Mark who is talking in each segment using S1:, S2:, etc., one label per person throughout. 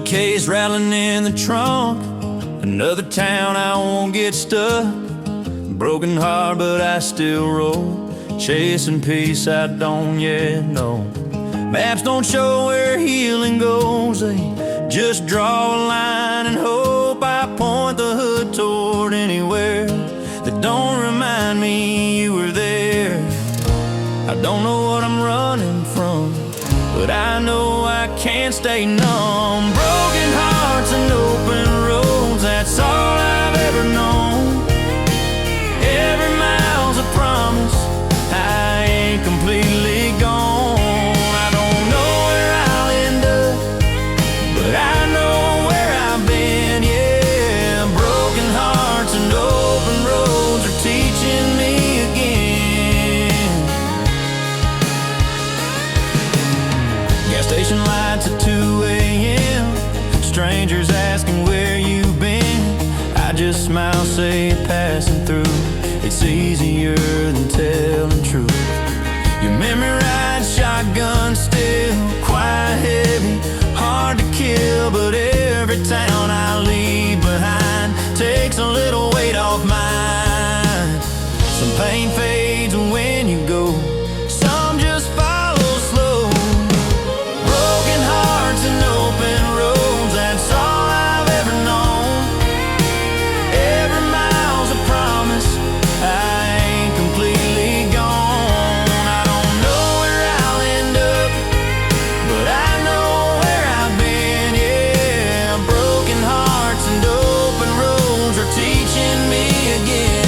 S1: Case rattling in the trunk, another town I won't get stuck. Broken heart but I still roll, chasing peace I don't yet know. Maps don't show where healing goes, they just draw a line and hope. I point the hood toward anywhere that don't remind me you were there. I don't know what I'm running from, but I know I can't stay numb. Broken hearts and open roads, that's all I've ever known. Every mile's a promise, I ain't completely gone. I don't know where I'll end up, but I know where I've been, yeah. Broken hearts and open roads are teaching me again. Gas station lights at 2 a.m., strangers asking where you've been. I just smile, say passing through. It's easier than telling truth. Your memory rides shotgun still, quite heavy, hard to kill. But every town I leave behind takes a little weight off mine. Some pain fades when you go, some just follow slow. Broken hearts and open roads, that's all I've ever known. Every mile's a promise, I ain't completely gone. I don't know where I'll end up, but I know where I've been, yeah. Broken hearts and open roads are teaching me again.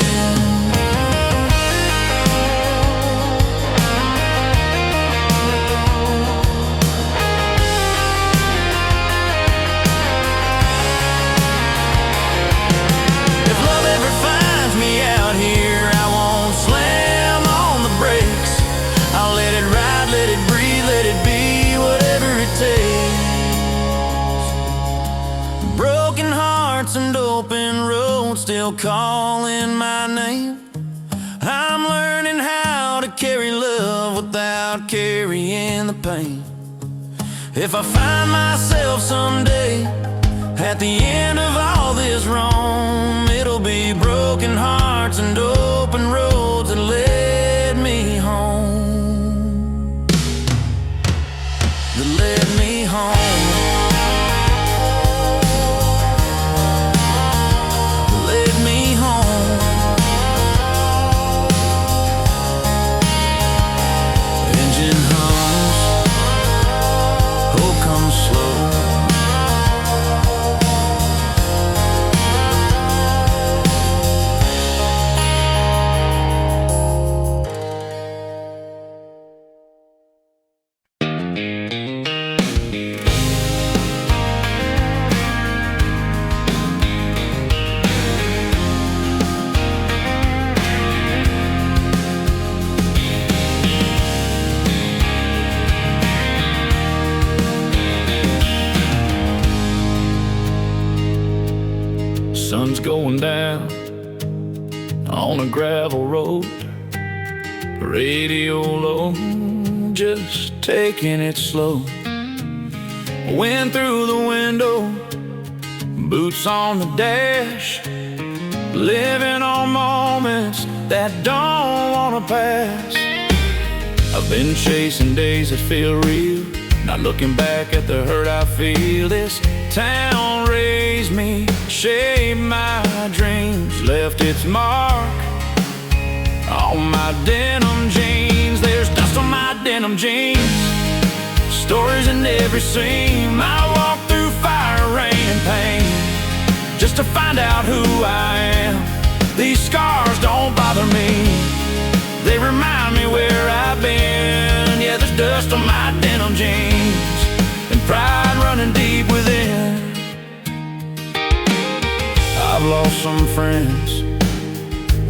S1: If love ever finds me out here, I won't slam on the brakes. I'll let it ride, let it breathe, let it be, whatever it takes. Broken hearts and open roads still calling my name. I'm learning how to carry love without carrying the pain. If I find myself someday at the end of all this wrong, it'll be broken hearts and open roads that led me home. That led me home. That led me home. Engine hums, hope comes slow. Sun's going down on a gravel road, radio low, just taking it slow. Wind through the window, boots on the dash, living on moments that don't wanna pass. I've been chasing days that feel real, not looking back at the hurt I feel. This town raised me, shaped my dreams, left its mark on my denim jeans. There's dust on my denim jeans, stories in every seam. I walk through fire, rain, and pain just to find out who I am. These scars don't bother me, they remind me where I've been. Yeah, there's dust on my denim jeans and pride running deep within. I've lost some friends,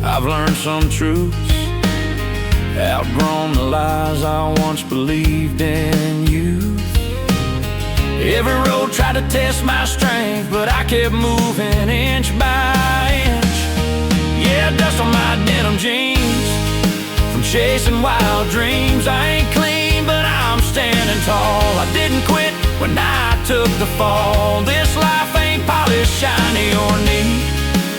S1: I've learned some truths, outgrown the lies I once believed in youth. Every road tried to test my strength, but I kept moving inch by inch. Yeah, dust on my denim jeans from chasing wild dreams. I ain't clean, but I'm standing tall. I didn't quit, when I took the fall. This life ain't polished, shiny, or neat,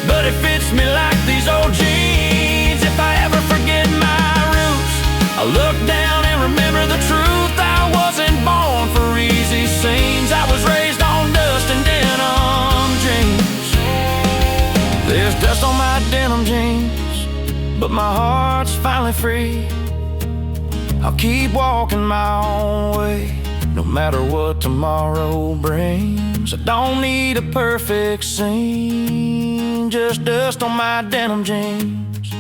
S1: but it fits me like these old jeans. If I ever forget my roots, I look down and remember the truth. I wasn't born for easy scenes. I was raised on dust and denim jeans. There's dust on my denim jeans, but my heart's finally free. I'll keep walking my own way, no matter what tomorrow brings. I don't need a perfect scene, just dust on my denim jeans.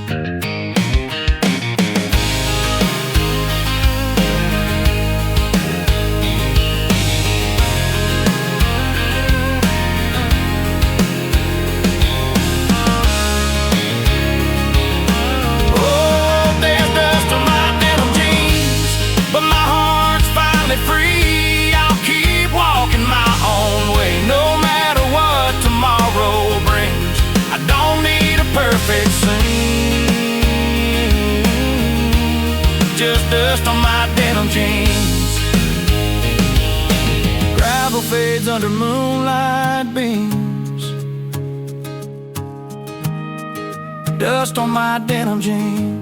S1: Oh, there's dust on my denim jeans, but my heart's finally free. I'll keep walking my own way, no matter what tomorrow brings. I don't need a perfect scene, just dust on my denim jeans. Gravel fades under moonlight beams, dust on my denim jeans.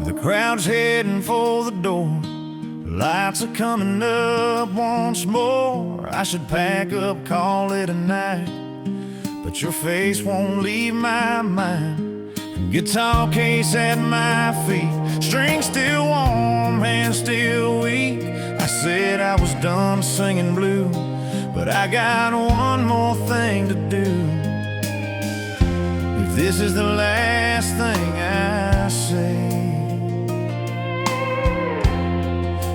S1: The crowd's heading for the door, lights are coming up once more. I should pack up, call it a night, but your face won't leave my mind. Guitar case at my feet, strings still warm, hands still weak. I said I was done singing blue, but I got one more thing to do. If this is the last thing I say,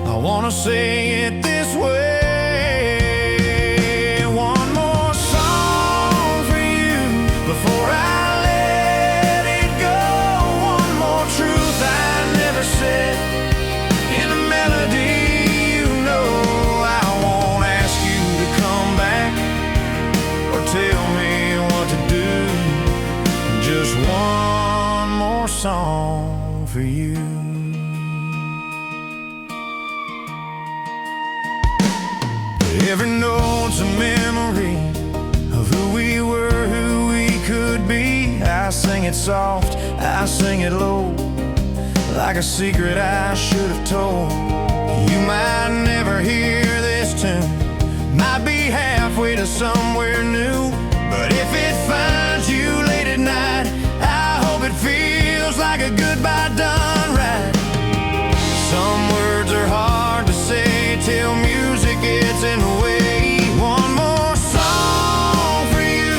S1: I wanna say it this way. One more song for you before I let it go. One more truth I never said in a melody. You know I won't ask you to come back or tell me what to do. Just one more song for you. Every note's a memory of who we were, who we could be. I sing it soft, I sing it low, like a secret I should have told. You might never hear this tune, might be halfway to somewhere new, but if it finds you late at night, I hope it feels like a goodbye done right. Some words are hard to say till music gets in the way. One more song for you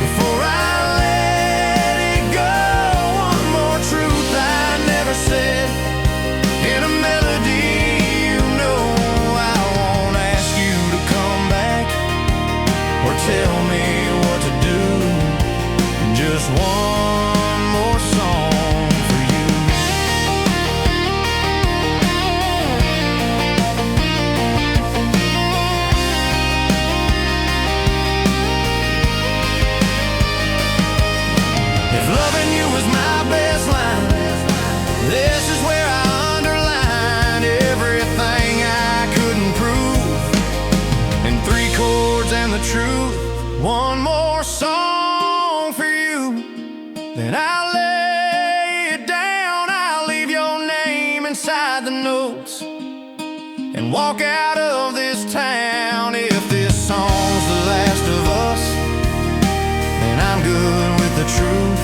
S1: before I let it go. One more truth I never said in a melody. You know I won't ask you to come back or tell me what to do. Just one more song for you. If loving you was my best line, this is where I underline everything I couldn't prove in 3 chords and the truth. One more song for you, then I'll lay it down. I'll leave your name inside the notes and walk out of this town. If this song's the last of us, then I'm good with the truth.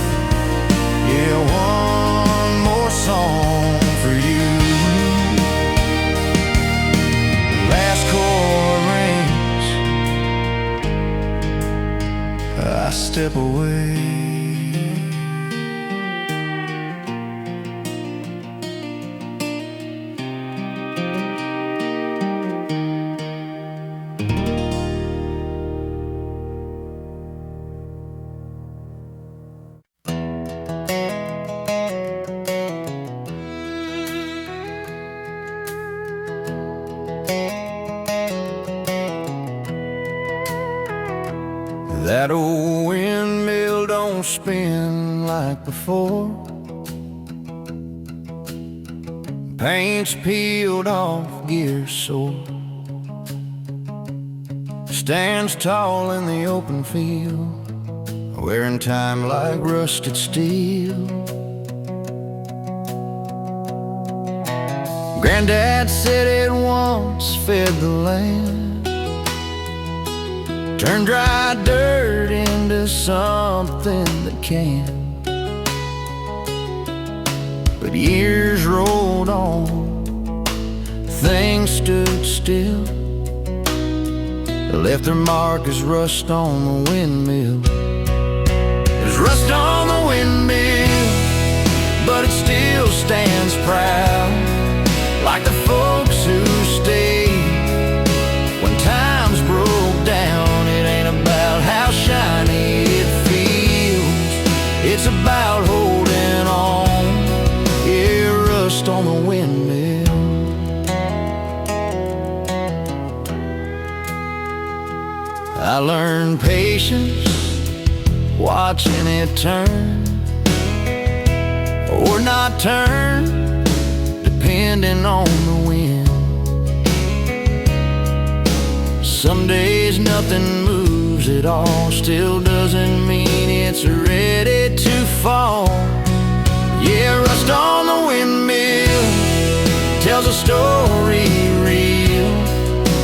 S1: Yeah, one more song for you. Last chord rings, I step away. That old windmill don't spin like before. Paint's peeled off, gears sore. Stands tall in the open field, wearing time like rusted steel. Granddad said it once fed the land, turned dry dirt into something that can. But years rolled on, things stood still, left their mark as rust on the windmill. There's rust on the windmill, but it still stands proud, like the folks who stayed when times broke down. It ain't about how shiny it feels, it's about holding on. Yeah, rust on the windmill. I learned patience watching it turn or not turn, depending on the wind. Some days nothing moves at all, still doesn't mean it's ready to fall. Yeah, rust on the windmill tells a story real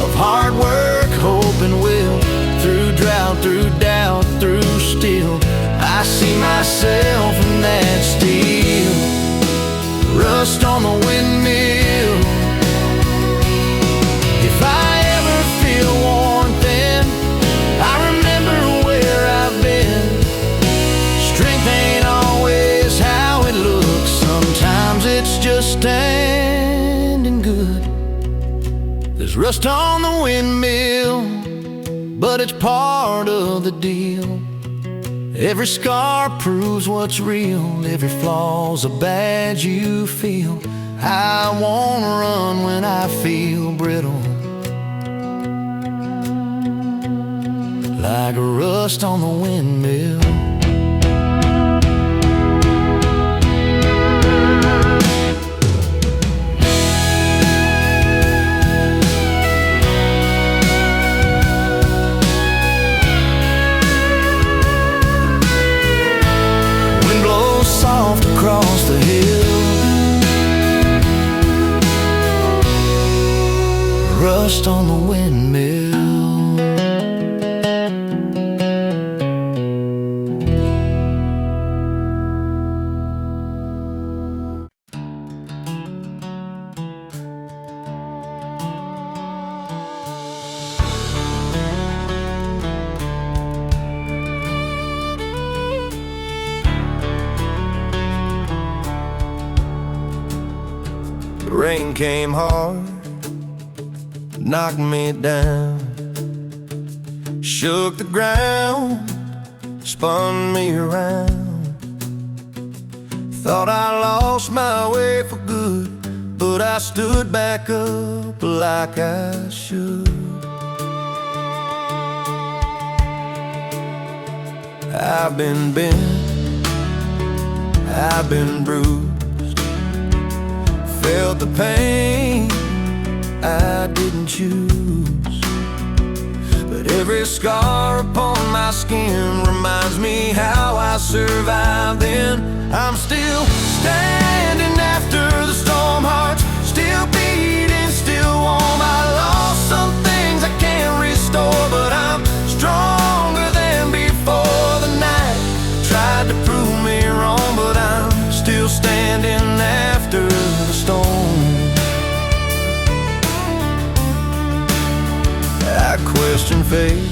S1: of hard work, hope and will. Through drought, through doubt, through steel, I see myself in that steel. Rust on the windmill. If I ever feel worn thin, I remember where I've been. Strength ain't always how it looks, sometimes it's just standing good. There's rust on the windmill, but it's part of the deal. Every scar proves what's real, every flaw's a badge you feel. I won't run when I feel brittle, like rust on the windmill. Soft across the hill, rust on the windmill. The rain came hard, knocked me down, shook the ground, spun me around. Thought I lost my way for good, but I stood back up like I should. I've been bent, I've been bruised, felt the pain I didn't choose. But every scar upon my skin reminds me how I survived then. I'm still standing after the storm, heart's still beating, still warm. I lost some things I can't restore, but I'm stronger than before. The night tried to prove me wrong, but I'm still standing after the storm. I question fate,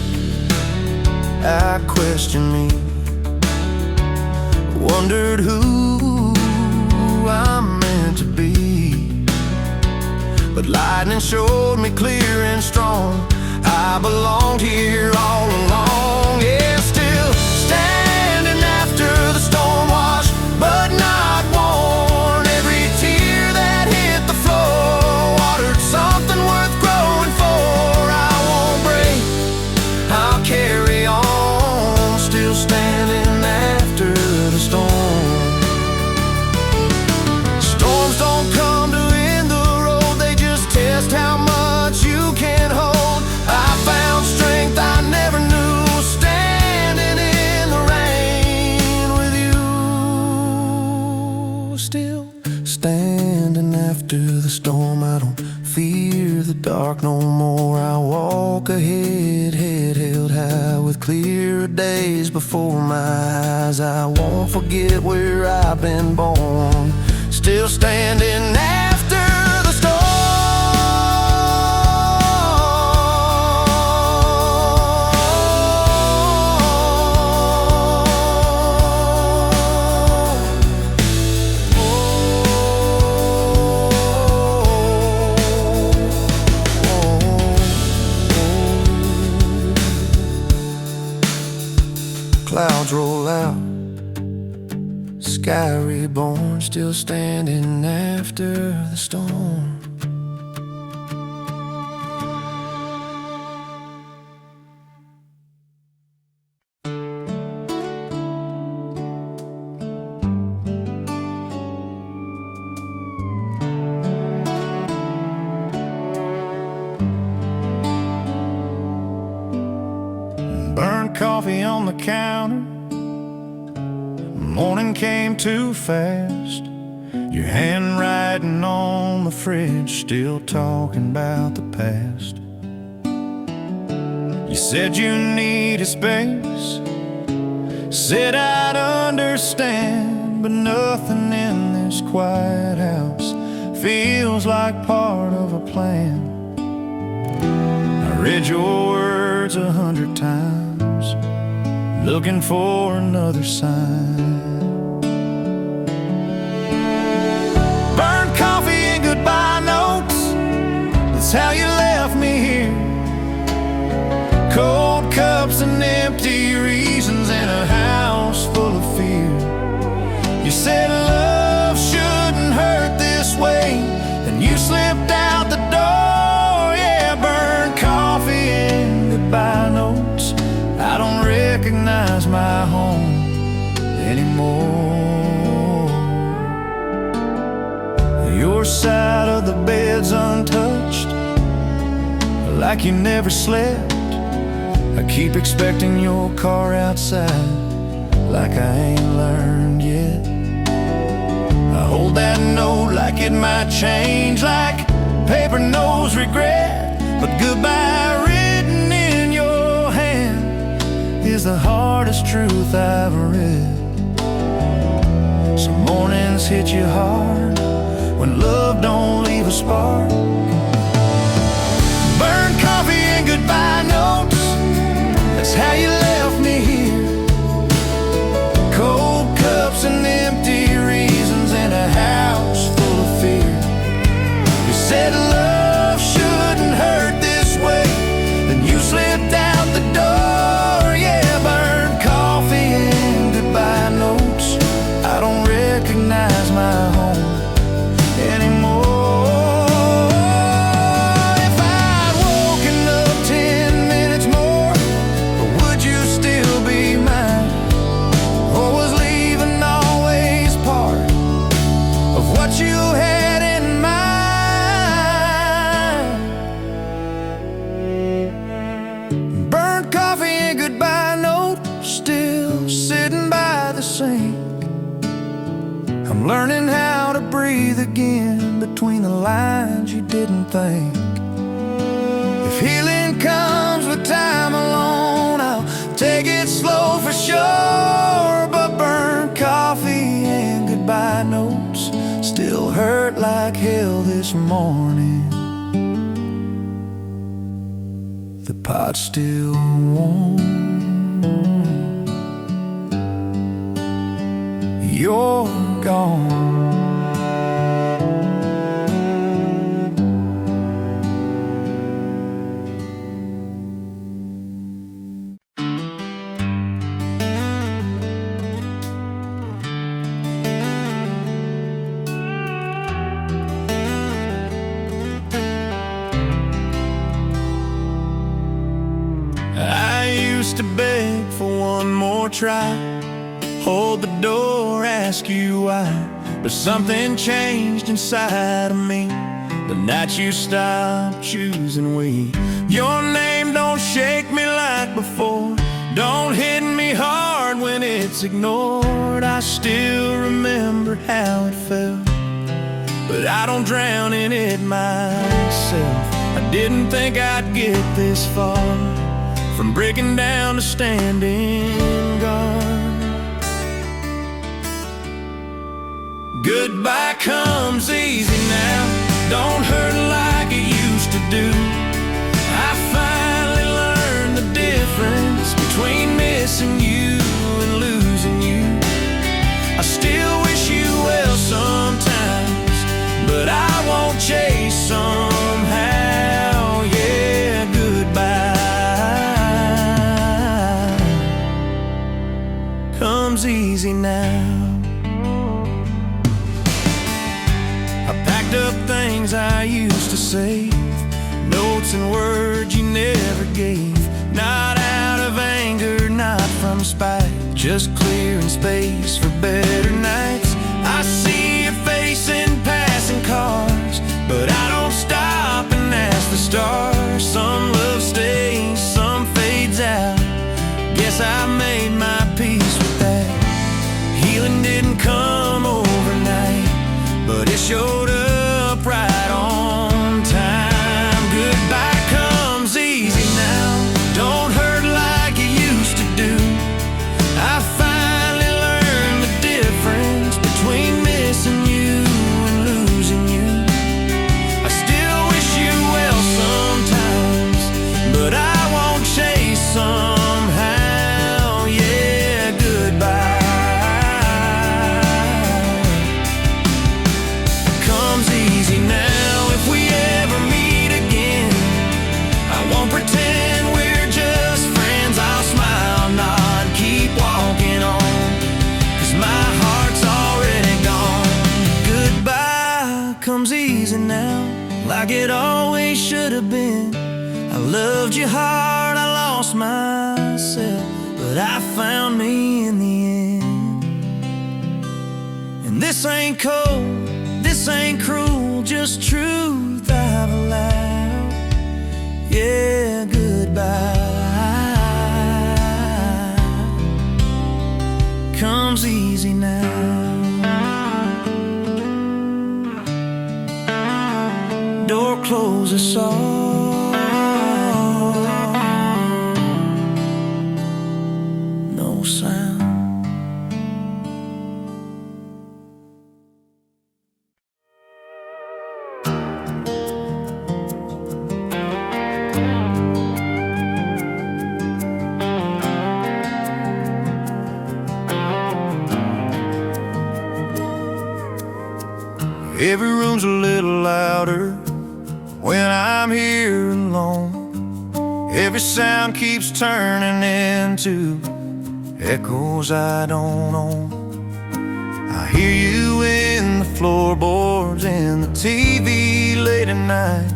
S1: I question me, wondered who I'm meant to be. But lightning showed me clear and strong, I belonged here all along. Yeah, still standing after the storm, washed but not worn. Every tear that hit the floor watered something worth growing for. I won't break, I'll carry on. walk ahead, head held high with clear days before my eyes. I won't forget where I've been born, still standing after the storm. Clouds roll out, sky reborn, still standing after the storm. Burnt coffee on the counter, morning came too fast. Your handwriting on the fridge, still talking about the past. You said you needed space, said I'd understand, but nothing in this quiet house feels like part of a plan. I read your words 100 times, looking for another sign. Burnt coffee and goodbye notes, that's how you left me here. Cold cups and empty reasons in a house full of fear. You said love shouldn't hurt this way, and you slipped out the door. Yeah, burnt coffee and goodbye notes, I don't recognize my home anymore. Your side of the bed's untouched, like you never slept. I keep expecting your car outside, like I ain't learned yet. I hold that note like it might change, like paper knows regret. But goodbye written in your hand is the hardest truth I've read. Some mornings hit you hard when love don't leave a spark. Burnt coffee and goodbye notes, that's how you left me here. Cold cups and empty reasons in a house full of fear. You said love shouldn't hurt this way, then you slipped out the door. Yeah, burnt coffee and goodbye notes, I don't recognize my home anymore. If I'd woken up 10 minutes more, would you still be mine? Or was leaving always part of what you had in mind? Burnt coffee and goodbye note, still sitting by the sink. I'm learning how to breathe again between the lines you didn't think. If healing comes with time alone, I'll take it slow for sure. But burnt coffee and goodbye notes still hurt like hell this morning. The pot's still warm, you're gone. Used to beg for one more try, hold the door, ask you why. But something changed inside of me the night you stopped choosing we. Your name don't shake me like before, don't hit me hard when it's ignored. I still remember how it felt, but I don't drown in it myself. I Didn't think I'd get this far, from breaking down to standing guard. Goodbye comes easy now, don't hurt like it used to do. I finally learned the difference between missing you and losing you. I still wish you well sometimes, but I won't chase somehow. Yeah, goodbye comes easy now. I packed up things I used to say, notes and words you never gave. Not out of anger, not from spite, just clearing space for better nights. I see your face in passing cars, but I don't stop and ask the stars. Some love stays, some fades out. Guess I made my peace with that. Healing didn't come overnight, but it showed up right on time. Goodbye comes easy now, don't hurt like you used to do. I finally learned the difference between missing you and losing you. I still wish you well sometimes, but I won't chase somehow. Yeah, goodbye comes easy now. If we ever meet again, I won't pretend we're just friends. I'll smile, nod, keep walking on, 'cause my heart's already gone. Goodbye comes easy now, like it always should have been. I loved you hard, I lost myself, but I found me in the end. And this ain't cold, this ain't cruel, just truth out loud. Yeah, goodbye comes easy now. Door closes soft, no sound. Every room's a little louder when I'm here alone. Every sound keeps turning into echoes I don't own. I hear you in the floorboards and the TV late at night.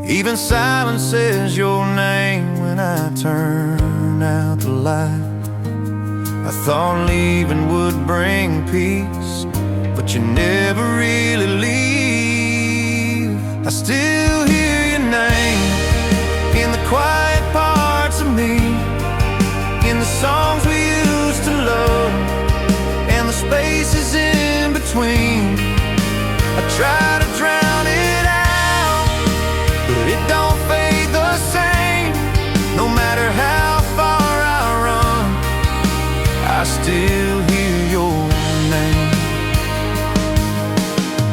S1: Even silence says your name when I turn out the light. I thought leaving would bring peace, but you never really leave. I still hear your name in the quiet parts of me, in the songs we used to love, and the spaces in between. I try to drown it out, but it don't fade the same. No matter how far I run, I still hear your name.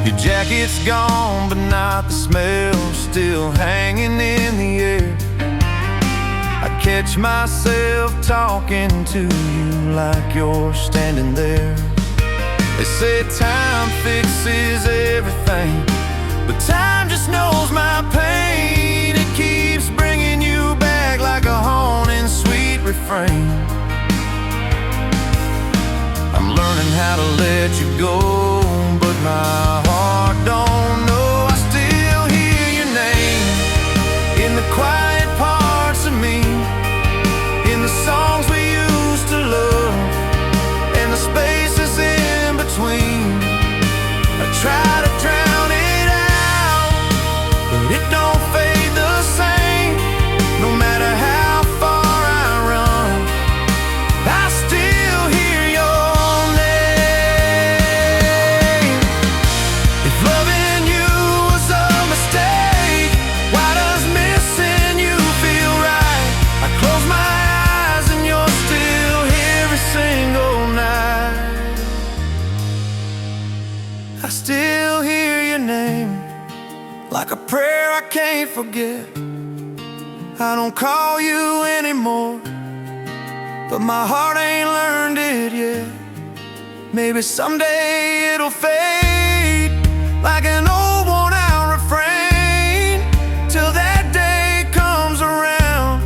S1: Your jacket's gone, but not the smell, still hanging in the air. I catch myself talking to you like you're standing there. They say time fixes everything, but time just knows my pain. It keeps bringing you back like a haunting sweet refrain. I'm learning how to let you go, but my heart don't know. I still hear your name in the quiet parts of me, in the songs we used to love, and the spaces in between. I try to drown it out, but it don't fade the same. No matter how far I run, I still hear your name. don't call you anymore, but my heart ain't learned it yet. Maybe someday it'll fade like an old worn-out refrain. Till that day comes around,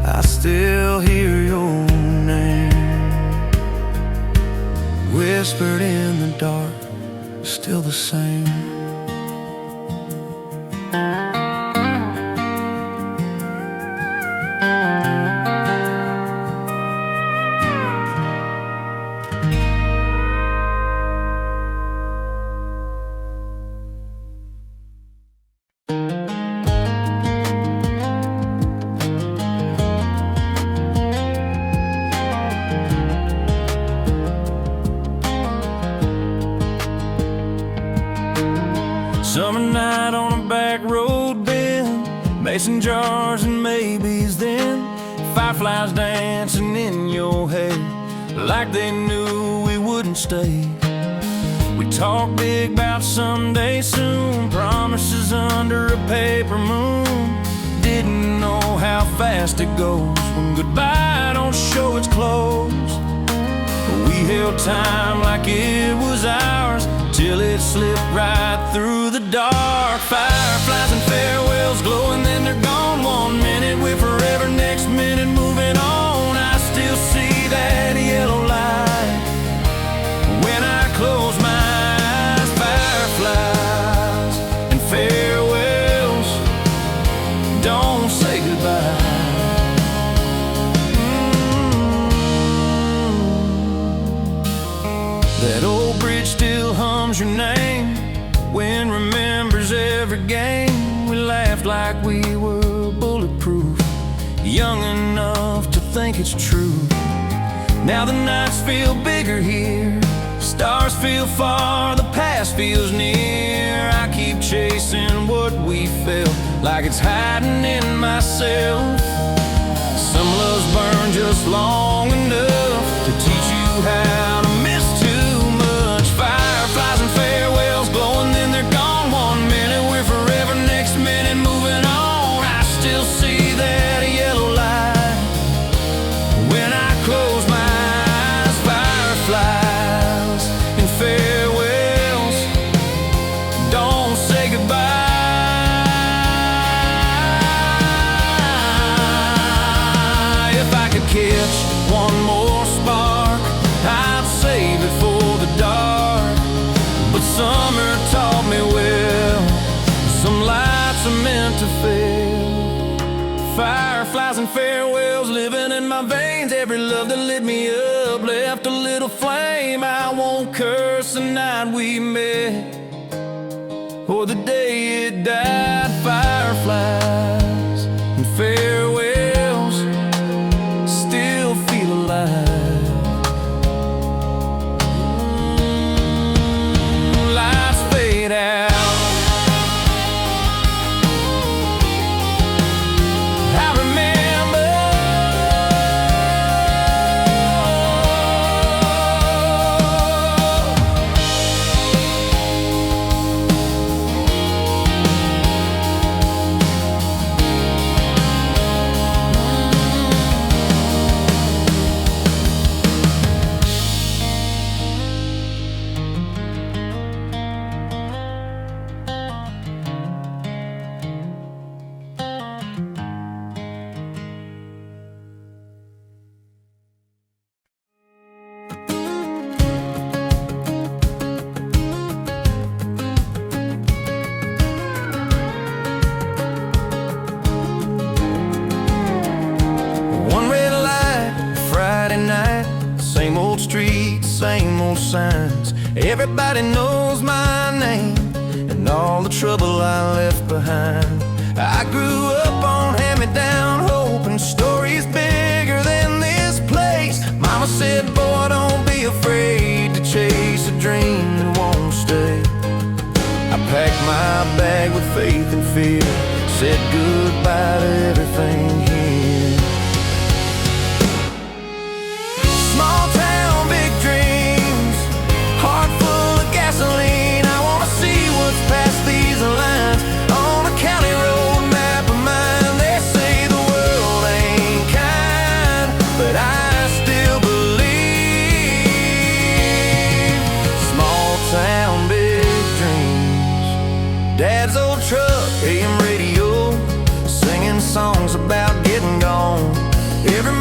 S1: I still hear your name whispered in the dark, still the same. Summer night on a back road bend, mason jars and maybes then. Fireflies dancing in your head like they knew we wouldn't stay. We talked big about someday soon, promises under a paper moon. Didn't know how fast it goes when goodbye don't show its clothes. We held time like it was ours till it slipped right through the dark. Fireflies and farewells glowing, then they're gone. 1 minute we're forever, next minute moving on. I still see that yellow light when I close my eyes. Fireflies and farewells, don't say goodbye. That old bridge still hums your name. Wind remembers every game. We laughed like we were bulletproof, young enough to think it's true. Now the nights feel bigger here, stars feel far, the past feels near. I keep chasing what we felt like it's hiding in myself. Some loves burn just long enough to teach you how to miss too much. Fireflies and farewells glowing, then they're gone. 1 minute we're forever, next minute moving on. I still see that yellow light when I close my eyes. Fireflies and farewells, don't say goodbye. If I could catch one more spark, I'd save it for the dark. But summer taught me well, some lights are meant to fail. Fireflies and farewells living in my veins. Every love that lit me up left a little flame. I won't curse the night we met or the day it died. Fireflies and farewells still feel alive. Lights fade out, I remember same old streets, same old signs. Everybody knows my name and all the trouble I left behind. I grew up on hand-me-down hope and stories bigger than this place. Mama said, boy, don't be afraid to chase a dream that won't stay. I packed my bag with faith and fear, said goodbye to everything here. Small town, big dreams, heart full of gasoline. I wanna see what's past these lines on a county road map of mine. They say the Every